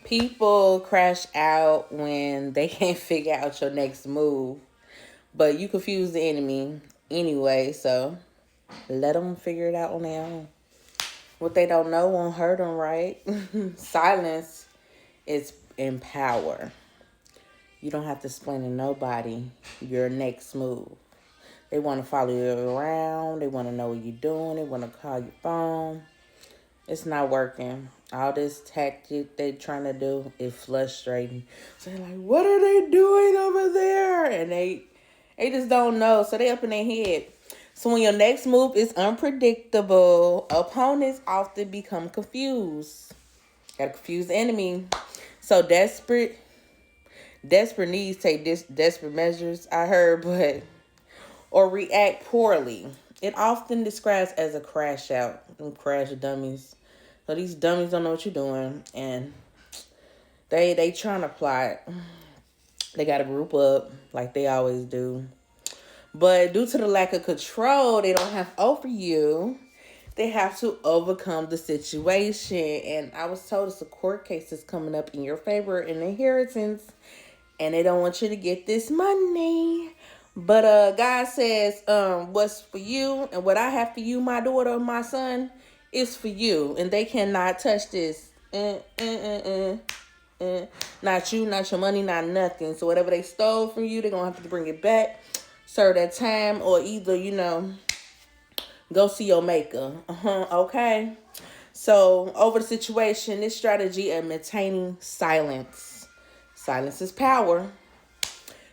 People crash out when they can't figure out your next move, but you confuse the enemy anyway, so let them figure it out on their own. What they don't know won't hurt them, right? Silence is in power. You don't have to explain to nobody your next move. They want to follow you around. They want to know what you're doing. They want to call your phone. It's not working. All this tactic they trying to do is frustrating. So they're like, what are they doing over there? And they just don't know. So they up in their head. So when your next move is unpredictable, opponents often become confused. Gotta confuse the enemy. So desperate needs take desperate measures, I heard, but or react poorly. It often describes as a crash out. Them crash dummies. So these dummies don't know what you're doing, and they trying to plot. They got to group up like they always do. But due to the lack of control they don't have over you, they have to overcome the situation. And I was told it's a court case that's coming up in your favor, an inheritance, and they don't want you to get this money. But God says, what's for you and what I have for you, my daughter, my son, is for you. And they cannot touch this. Not you, not your money, not nothing. So whatever they stole from you, they're going to have to bring it back, serve that time, or either, go see your maker. Okay? So over the situation, this strategy of maintaining silence. Silence is power.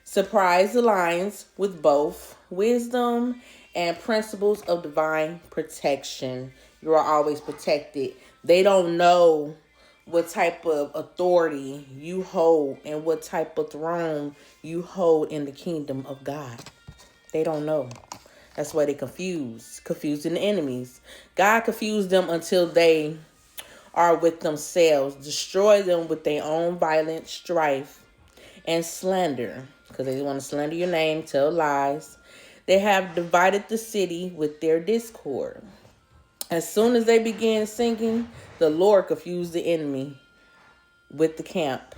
Surprise aligns with both wisdom and principles of divine protection. You are always protected. They don't know what type of authority you hold and what type of throne you hold in the kingdom of God. They don't know. That's why they confusing the enemies. God confused them until they are with themselves. Destroy them with their own violent strife and slander, because they want to slander your name, tell lies. They have divided the city with their discord. As soon as they began singing, the Lord confused the enemy with the camp.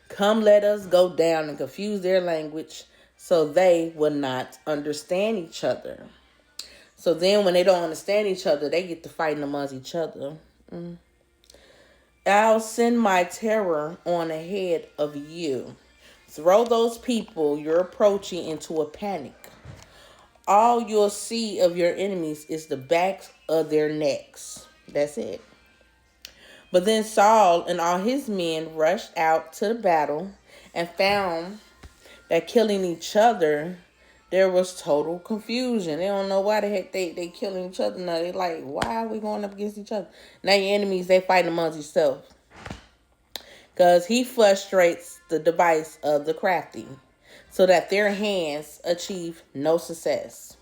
Come, let us go down and confuse their language so they will not understand each other. So then when they don't understand each other, they get to fighting amongst each other. I'll send my terror on ahead of you. Throw those people you're approaching into a panic. All you'll see of your enemies is the backs of their necks. That's it. But then Saul and all his men rushed out to the battle and found that killing each other, there was total confusion. They don't know why the heck they killing each other now. They like, why are we going up against each other? Now your enemies, they fighting amongst yourself. Because he frustrates the device of the crafty so that their hands achieve no success.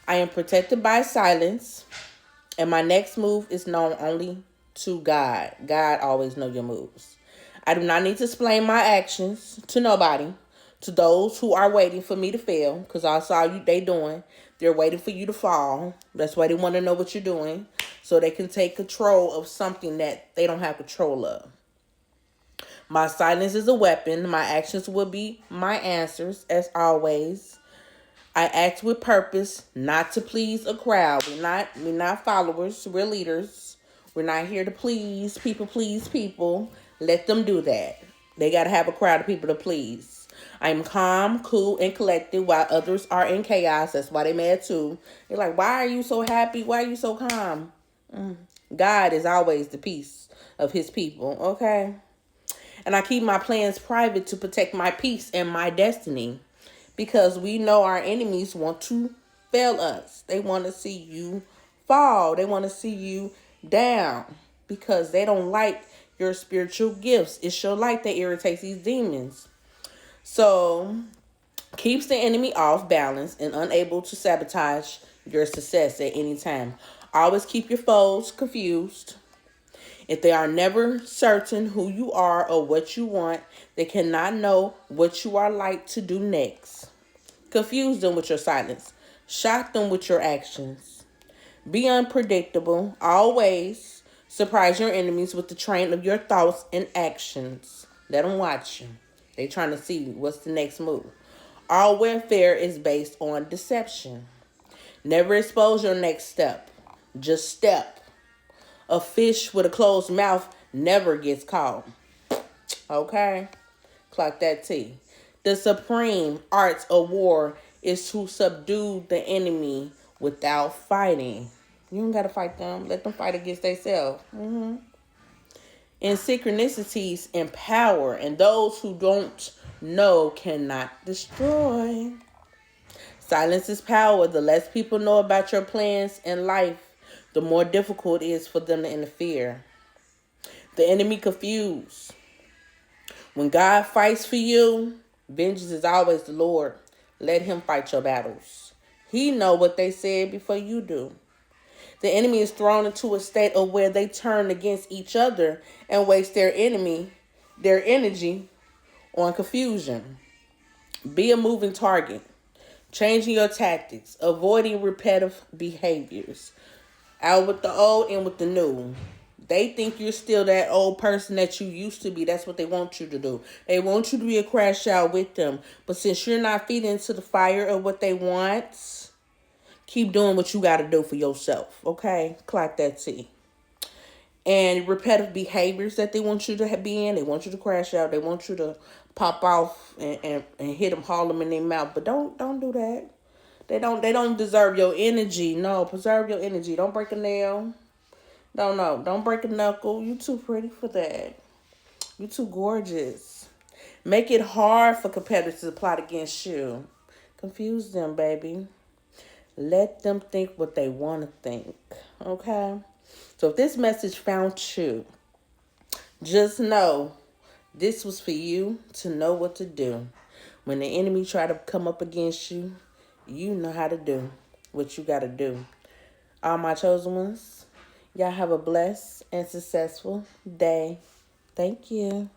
I am protected by silence, and my next move is known only to God. God always knows your moves. I do not need to explain my actions to nobody, to those who are waiting for me to fail, because I saw you they doing. They're waiting for you to fall. That's why they want to know what you're doing, so they can take control of something that they don't have control of. My silence is a weapon. My actions will be my answers, as always. I act with purpose, not to please a crowd. We're not followers. We're leaders. We're not here to please people. Let them do that. They got to have a crowd of people to please. I'm calm, cool, and collected while others are in chaos. That's why they mad too. They're like, why are you so happy? Why are you so calm? God is always the peace of his people, okay? And I keep my plans private to protect my peace and my destiny. Because we know our enemies want to fail us. They want to see you fall. They want to see you down. Because they don't like your spiritual gifts. It's your light that irritates these demons. So, keeps the enemy off balance and unable to sabotage your success at any time. Always keep your foes confused. If they are never certain who you are or what you want, they cannot know what you are like to do next. Confuse them with your silence. Shock them with your actions. Be unpredictable, always. Surprise your enemies with the train of your thoughts and actions. Let them watch you. They trying to see what's the next move. All warfare is based on deception. Never expose your next step. Just step. A fish with a closed mouth never gets caught. Okay? Clock that T. The supreme art of war is to subdue the enemy without fighting. You don't gotta fight them. Let them fight against themselves. And synchronicities empower, and those who don't know cannot destroy. Silence is power. The less people know about your plans in life, the more difficult it is for them to interfere. The enemy confused. When God fights for you, vengeance is always the Lord. Let him fight your battles. He know what they said before you do. The enemy is thrown into a state of where they turn against each other and waste their energy on confusion. Be a moving target. Changing your tactics. Avoiding repetitive behaviors. Out with the old and with the new. They think you're still that old person that you used to be. That's what they want you to do. They want you to be a crash out with them. But since you're not feeding into the fire of what they want, keep doing what you got to do for yourself. Okay? Clock that T. And repetitive behaviors that they want you to be in. They want you to crash out. They want you to pop off and hit them, haul them in their mouth. But don't do that. They don't deserve your energy. No, preserve your energy. Don't break a nail. Don't break a knuckle. You too pretty for that. You too gorgeous. Make it hard for competitors to plot against you. Confuse them, baby. Let them think what they want to think. Okay? So if this message found you, just know this was for you to know what to do. When the enemy try to come up against you, you know how to do what you got to do. All my chosen ones, y'all have a blessed and successful day. Thank you.